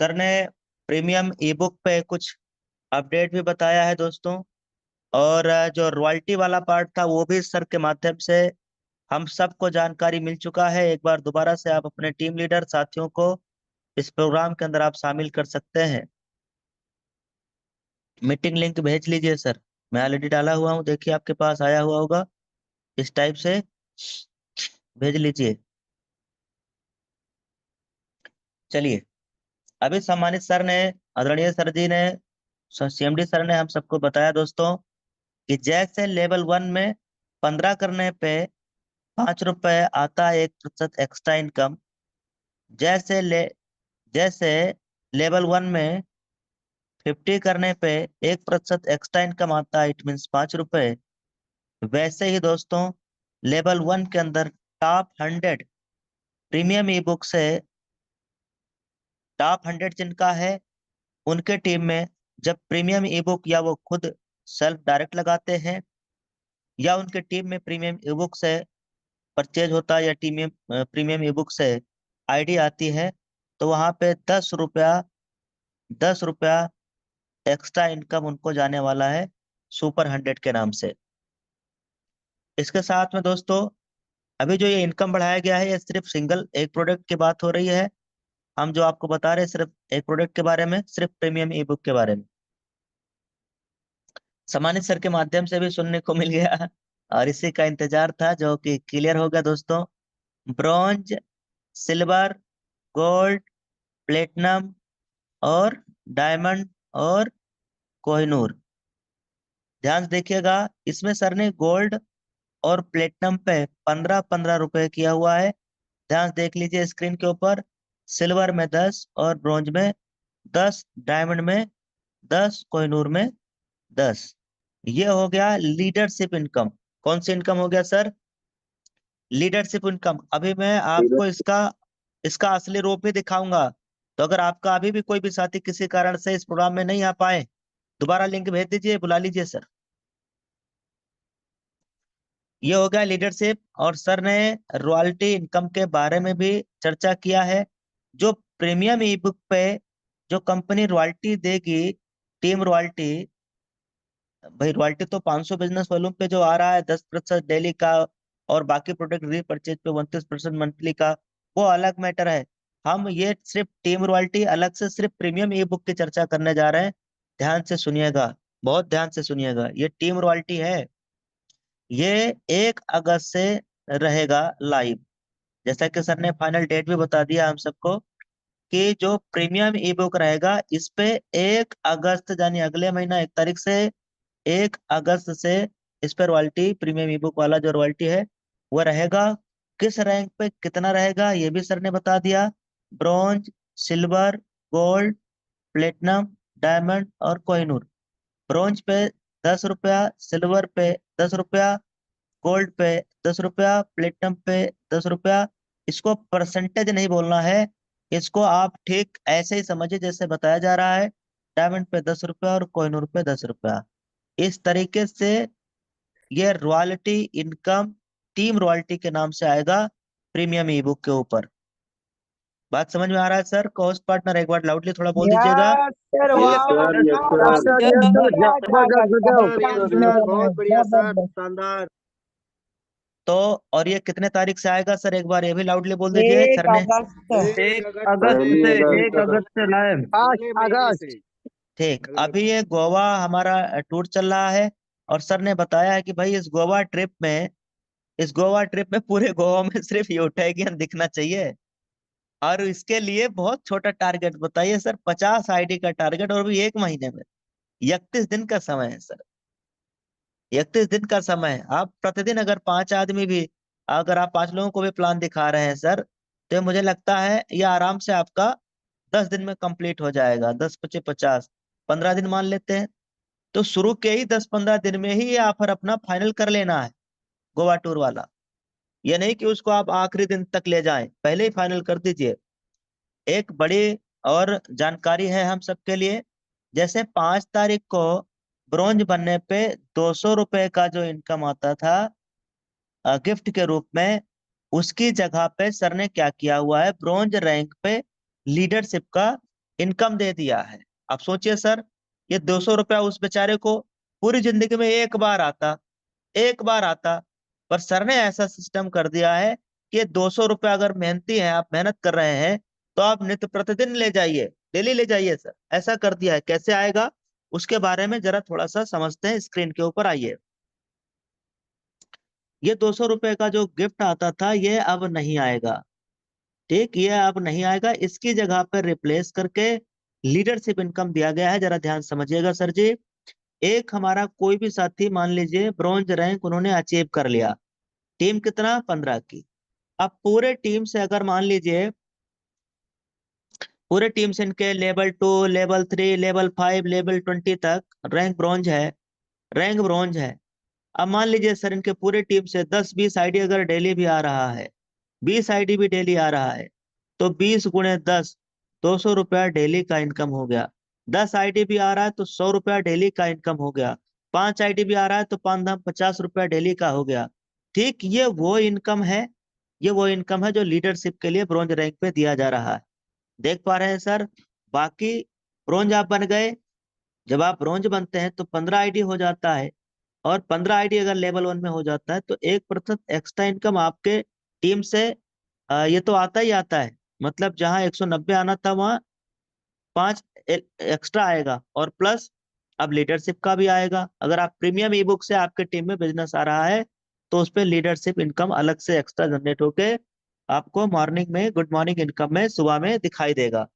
Sir ने premium ई book पे कुछ अपडेट भी बताया है दोस्तों। और जो रॉयल्टी वाला पार्ट था वो भी सर के माध्यम से हम सबको जानकारी मिल चुका है। एक बार दोबारा से आप अपने टीम लीडर साथियों को इस प्रोग्राम के अंदर आप शामिल कर सकते हैं। मीटिंग लिंक भेज लीजिए सर। मैं ऑलरेडी डाला हुआ हूँ, देखिए आपके पास आया हुआ होगा। इस टाइप से भेज लीजिए। चलिए, अभी सम्मानित सर ने, आदरणीय सर जी ने, सीएमडी सर ने हम सबको बताया दोस्तों कि जैसे लेवल 1 में 15 करने पे 5 रुपए आता है 1% एक्स्ट्रा इनकम। जैसे ले जैसे लेवल 1 में 50 करने पे 1% एक्स्ट्रा इनकम आता है, इट मीन्स 5 रुपए। वैसे ही दोस्तों लेवल 1 के अंदर टॉप 100 प्रीमियम ई बुक से टॉप 100 जिनका है उनके टीम में जब प्रीमियम ई बुक या वो खुद सेल्फ डायरेक्ट लगाते हैं या उनके टीम में प्रीमियम ई बुक से परचेज होता है या टीम प्रीमियम ई बुक से आईडी आती है, तो वहां पे 10 रुपया एक्स्ट्रा इनकम उनको जाने वाला है सुपर 100 के नाम से। इसके साथ में दोस्तों अभी जो ये इनकम बढ़ाया गया है ये सिर्फ सिंगल एक प्रोडक्ट की बात हो रही है। हम जो आपको बता रहे हैं सिर्फ एक प्रोडक्ट के बारे में, सिर्फ प्रीमियम ई बुक के बारे में। सम्मानित सर के माध्यम से भी सुनने को मिल गया और इसी का इंतजार था जो कि क्लियर हो गया दोस्तों। ब्रॉन्ज, सिल्वर, गोल्ड, प्लेटिनम और डायमंड और कोहिनूर। ध्यान से देखिएगा, इसमें सर ने गोल्ड और प्लेटिनम पे 15-15 रुपए किया हुआ है। ध्यान से देख लीजिए स्क्रीन के ऊपर। सिल्वर में 10 और ब्रॉन्ज में 10, डायमंड में 10, कोहिनूर में 10। ये हो गया लीडरशिप इनकम। कौन सी इनकम हो गया सर? Leadership income. अभी मैं आपको इसका इसका असली रूप भी दिखाऊंगा। तो अगर आपका अभी भी कोई भी साथी किसी कारण से इस प्रोग्राम में नहीं आ पाए, दोबारा लिंक भेज दीजिए, बुला लीजिए सर। ये हो गया लीडरशिप। और सर ने रॉयल्टी इनकम के बारे में भी चर्चा किया है। जो प्रीमियम ई बुक पे जो कंपनी रॉयल्टी देगी, टीम रॉयल्टी, भाई रॉयल्टी तो 500 बिजनेस वॉल्यूम पे जो आ रहा है 10% डेली का और बाकी प्रोडक्ट रीपरचेज पे 29% मंथली का, वो अलग मैटर है। हम ये सिर्फ टीम रॉयल्टी अलग से सिर्फ प्रीमियम ई बुक की चर्चा करने जा रहे हैं। ध्यान से सुनिएगा, बहुत ध्यान से सुनिएगा। ये टीम रॉयल्टी है, ये 1 अगस्त से रहेगा लाइव। जैसा कि सर ने फाइनल डेट भी बता दिया हम सबको कि जो प्रीमियम ई बुक रहेगा इस पे 1 अगस्त यानी अगले महीना 1 तारीख से 1 अगस्त से इस पर रॉयल्टी, प्रीमियम ई बुक वाला जो रॉयल्टी है वो रहेगा। किस रैंक पे कितना रहेगा ये भी सर ने बता दिया। Bronze, silver, gold, platinum, diamond और कोहिनूर। ब्रॉन्ज पे 10 रुपया, सिल्वर पे 10 रुपया, गोल्ड पे 10 रुपया, प्लेटिनम पे 10 रुपया। इसको परसेंटेज नहीं बोलना है, इसको आप ठीक ऐसे ही समझिए जैसे बताया जा रहा है। डायमंड पे 10 रुपया और कोहिनूर पे 10 रुपया। इस तरीके से ये रॉयल्टी इनकम टीम रॉयल्टी के नाम से आएगा प्रीमियम ई बुक के ऊपर। बात समझ में आ रहा है सर? कोस्ट पार्टनर एक बार लाउडली थोड़ा बोल दीजिएगा। यस सर, यस वाह सर, यस वाह, सर। सर यस जबरदस्त सर, जबरदस्त यस जबरदस्त सर, बहुत बढ़िया सर, जबरदस्त। शानदार। तो और ये कितने तारीख से आएगा सर, एक बार ये भी लाउडली बोल दीजिए एक सर ने। अगस्त, 1 अगस्त अगस्त से से 1 1 अगस्त से लाइव। 5 महीने से अगस्त। ठीक, अगले अभी ये गोवा हमारा टूर चल रहा है। और सर ने बताया है कि भाई इस गोवा ट्रिप में पूरे गोवा में सिर्फ यूटैगियन दिखना चाहिए। और इसके लिए बहुत छोटा टारगेट बताइए सर, 50 आईडी का टारगेट, और भी 1 महीने में। 31 दिन का समय है सर, 31 दिन का समय है। आप प्रतिदिन अगर 5 आदमी भी, अगर आप 5 लोगों को भी प्लान दिखा रहे हैं सर, तो ये मुझे लगता है ये आराम से आपका 10 दिन में कंप्लीट हो जाएगा। 10 × 5 = 50, 15 दिन मान लेते हैं। तो शुरू के ही 10-15 दिन में ही ये ऑफर अपना फाइनल कर लेना है, गोवा टूर वाला। ये नहीं कि उसको आप आखिरी दिन तक ले जाएं, पहले ही फाइनल कर दीजिए। एक बड़ी और जानकारी है हम सबके लिए। जैसे 5 तारीख को ब्रॉन्ज बनने पे 200 रुपए का जो इनकम आता था गिफ्ट के रूप में, उसकी जगह पे सर ने क्या किया हुआ है, ब्रॉन्ज रैंक पे लीडरशिप का इनकम दे दिया है। अब सोचिए सर, ये 200 रुपया उस बेचारे को पूरी जिंदगी में एक बार आता, पर सर ने ऐसा सिस्टम कर दिया है कि 200 रुपया अगर मेहनती हैं, आप मेहनत कर रहे हैं, तो आप नित्य प्रतिदिन ले जाइए, डेली ले जाइए सर, ऐसा कर दिया है। कैसे आएगा उसके बारे में जरा थोड़ा सा समझते हैं, स्क्रीन के ऊपर आइए। ये 200 रुपए का जो गिफ्ट आता था, ये अब नहीं आएगा। ठीक, ये अब नहीं आएगा, इसकी जगह पर रिप्लेस करके लीडरशिप इनकम दिया गया है। जरा ध्यान समझिएगा सर जी। एक हमारा कोई भी साथी मान लीजिए ब्रॉन्ज रैंक उन्होंने अचीव कर लिया, टीम कितना 15 की। अब पूरे टीम से अगर मान लीजिए पूरे टीम से इनके लेवल 2, लेवल 3, लेवल 5, लेवल 20 तक रैंक ब्रॉन्ज है। अब मान लीजिए सर इनके पूरे टीम से 10-20 आईडी अगर डेली भी आ रहा है, 20 आईडी भी डेली आ रहा है, तो 20 × 10, 200 रुपया डेली का इनकम हो गया। 10 आईडी भी आ रहा है तो 100 रुपया डेली का इनकम हो गया। 5 आईडी भी आ रहा है तो 5×50 रुपया डेली का हो गया। ठीक, ये वो इनकम है जो लीडरशिप के लिए ब्रॉन्ज रैंक पे दिया जा रहा है। देख पा रहे हैं सर। बाकी ब्रॉन्ज आप बन गए, जब आप ब्रॉन्ज बनते हैं तो 15 आईडी हो जाता है, और 15 आईडी अगर लेवल 1 में हो जाता है तो 1% एक्स्ट्रा इनकम आपके टीम से ये तो आता ही आता है। मतलब जहां 190 आना था वहां 5 एक्स्ट्रा आएगा, और प्लस अब लीडरशिप का भी आएगा। अगर आप प्रीमियम ई बुक से आपके टीम में बिजनेस आ रहा है, तो उस पर लीडरशिप इनकम अलग से एक्स्ट्रा जनरेट होके आपको मॉर्निंग में, गुड मॉर्निंग इनकम में सुबह में दिखाई देगा।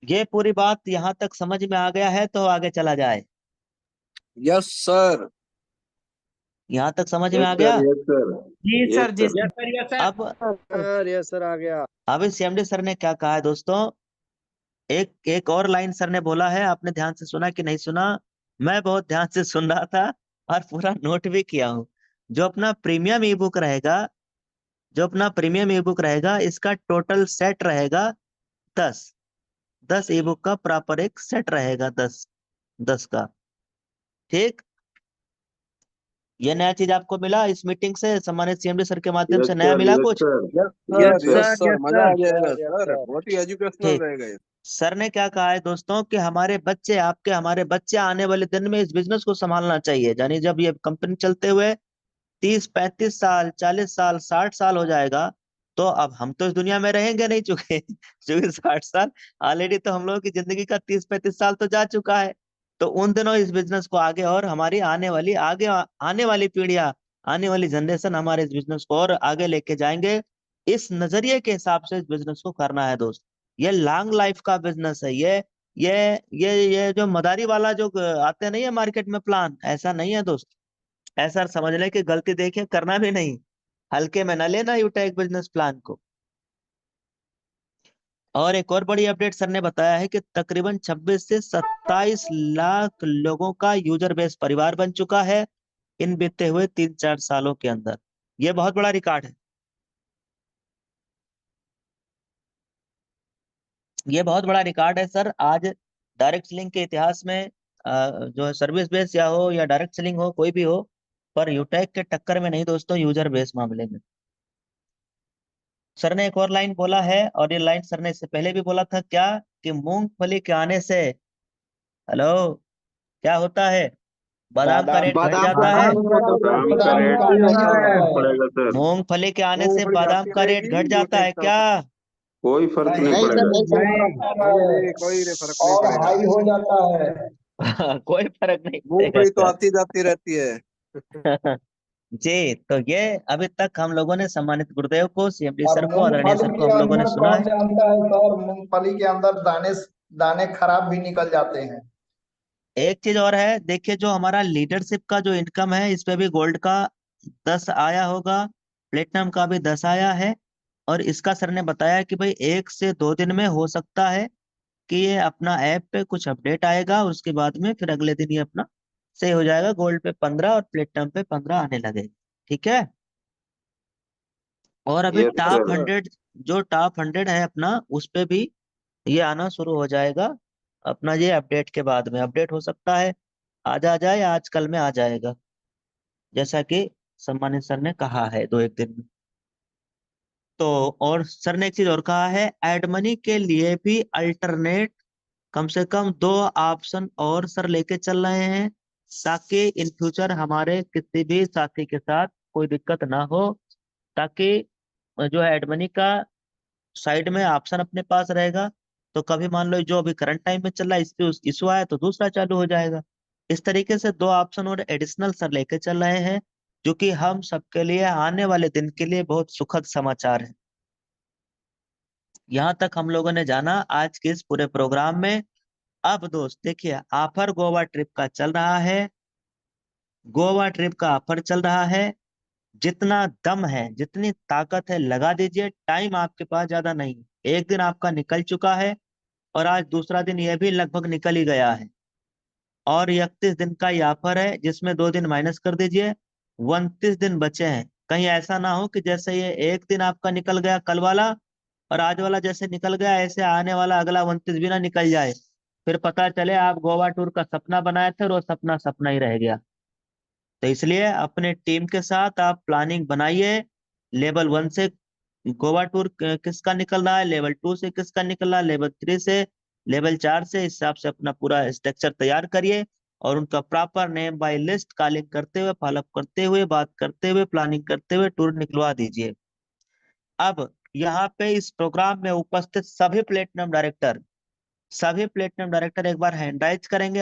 ये पूरी बात यहाँ तक समझ में आ गया है तो आगे चला जाए। Yes sir. यहाँ तक समझ में यस आ सर, गया। यस सर, जी सर, यस जी सर। सर। यस सर, अब यस सर आ गया। सीएमडी सर ने क्या कहा है दोस्तों, एक एक और लाइन सर ने बोला है, आपने ध्यान से सुना कि नहीं सुना? मैं बहुत ध्यान से सुन रहा था और पूरा नोट भी किया हूँ। जो अपना प्रीमियम ई बुक रहेगा जो अपना प्रीमियम ई बुक रहेगा, इसका टोटल सेट रहेगा 10। 10 ई बुक का प्रॉपर एक सेट रहेगा, 10 का। ठीक, ये नया चीज आपको मिला इस मीटिंग से, सम्मानित सीएमडी सर के माध्यम यस से नया सर, मिला यस कुछ? Sir, yes yes sir, yes sir. Sir, मजा आ जाएगा यस सर, सर। बहुत ही एजुकेशनल ठीक, रहेगा ये। सर ने क्या कहा है दोस्तों कि हमारे बच्चे आने वाले दिन में इस बिजनेस को संभालना चाहिए। यानी जब ये कंपनी चलते हुए 30-35 साल, 40 साल, 60 साल हो जाएगा, तो अब हम तो इस दुनिया में रहेंगे नहीं, चुके चूंकि 60 साल ऑलरेडी तो हम लोगों की जिंदगी का 30-35 साल तो जा चुका है। तो उन दिनों इस बिजनेस को आगे, और हमारी आने वाली पीढ़ियां, आने वाली जनरेशन हमारे इस बिजनेस को और आगे लेके जाएंगे। इस नजरिए के हिसाब से इस बिजनेस को करना है दोस्त। ये लॉन्ग लाइफ का बिजनेस है। ये ये जो मदारी वाला जो आते नहीं है मार्केट में प्लान, ऐसा नहीं है दोस्त। ऐसा समझ ले कि गलती देखे करना भी नहीं, हल्के में न लेना यूटेक बिजनेस प्लान को। और एक और बड़ी अपडेट सर ने बताया है कि तकरीबन 26 से 27 लाख लोगों का यूजर बेस परिवार बन चुका है इन बीते हुए 3-4 सालों के अंदर। ये बहुत बड़ा रिकॉर्ड है। ये बहुत बड़ा रिकॉर्ड है सर। आज डायरेक्ट सेलिंग के इतिहास में जो है सर्विस बेस या हो या डायरेक्ट सेलिंग हो, कोई भी हो, पर यूटेक के टक्कर में नहीं दोस्तों, यूजर बेस मामले में। सर ने एक और लाइन बोला है, और ये लाइन सर ने इससे पहले भी बोला था, क्या कि मूंगफली के आने से, हेलो, क्या होता है? बादाम का बादाम रेट घट बादाम का जाता है। बादाम का दाम का बादाम रेट का होता है। पड़ेगा सर। मूंगफली के आने से मूंगफली बादाम जाती का रेट रहेगी, घट जाता है यूटेक का क्या? कोई फर्क नहीं नहीं सर, पड़ेगा। नहीं सर, नहीं, बढ़ता नहीं है नहीं, कोई फर्क नहीं और पड़ेगा। हाई हो जाता है। कोई फर्क नहीं पड़ेगा मूंगफली तो सर। आती जाती रहती है। जी, तो ये अभी तक हम लोगों ने सम्मानित गुरुदेव को, सीएमडी और सर को, आदरणीय मूंगफली सर को के हम लोगों ने अंदर सुना कौन है। जानता है सर, मूंगफली के अंदर दाने दाने खराब भी निकल जाते हैं। एक चीज और है, देखिए जो हमारा लीडरशिप का जो इनकम है, इस पे भी गोल्ड का 10 आया होगा, प्लेटिनम का भी 10 आया है। और इसका सर ने बताया कि भाई 1 से 2 दिन में हो सकता है कि ये अपना ऐप पे कुछ अपडेट आएगा, और उसके बाद में फिर अगले दिन ये अपना सही हो जाएगा। गोल्ड पे 15 और प्लेटिनम पे 15 आने लगे। ठीक है। और अभी yes yes top sir. Sir. 100, जो टॉप 100 है अपना, उस पे भी ये आना शुरू हो जाएगा अपना। ये अपडेट के बाद में अपडेट हो सकता है आज आ जाए, आज कल में आ जाएगा, जैसा कि सम्मानित सर ने कहा है 2-1 दिन में। तो और सर ने एक चीज और कहा है, एड मनी के लिए भी अल्टरनेट कम से कम 2 ऑप्शन और सर लेके चल रहे हैं, ताकि इन फ्यूचर हमारे किसी भी साथी के साथ कोई दिक्कत ना हो, ताकि जो है एड मनी का साइड में ऑप्शन अपने पास रहेगा। तो कभी मान लो जो अभी करंट टाइम में चल रहा है इस पे इशू आया तो दूसरा चालू हो जाएगा। इस तरीके से 2 ऑप्शन और एडिशनल सर लेके चल रहे हैं, जो कि हम सबके लिए आने वाले दिन के लिए बहुत सुखद समाचार है। यहाँ तक हम लोगों ने जाना आज के इस पूरे प्रोग्राम में। अब दोस्त देखिए, ऑफर गोवा ट्रिप का चल रहा है। गोवा ट्रिप का ऑफर चल रहा है। जितना दम है, जितनी ताकत है लगा दीजिए, टाइम आपके पास ज्यादा नहीं। एक दिन आपका निकल चुका है और आज दूसरा दिन यह भी लगभग निकल ही गया है, और 31 दिन का ये ऑफर है, जिसमें 2 दिन माइनस कर दीजिए, 29 दिन बचे हैं। कहीं ऐसा ना हो कि जैसे ये एक दिन आपका निकल गया कल वाला, और आज वाला जैसे निकल गया ऐसे आने वाला अगला 29 भी ना निकल जाए, फिर पता चले आप गोवा टूर का सपना बनाए थे और वो सपना सपना ही रह गया। तो इसलिए अपने टीम के साथ आप प्लानिंग बनाइए। लेवल 1 से गोवा टूर किसका निकल रहा है, लेवल 2 से किसका निकल रहा है, लेवल 3 से, लेवल 4 से, इस हिसाब से अपना पूरा स्ट्रक्चर तैयार करिए और उनका proper name by list calling करते हुए, फॉलोअप करते हुए, बात करते हुए, प्लानिंग करते हुए टूर निकलवा दीजिए। अब यहाँ पे इस प्रोग्राम में उपस्थित सभी प्लेटिनम डायरेक्टर एक बार हैंड राइज करेंगे।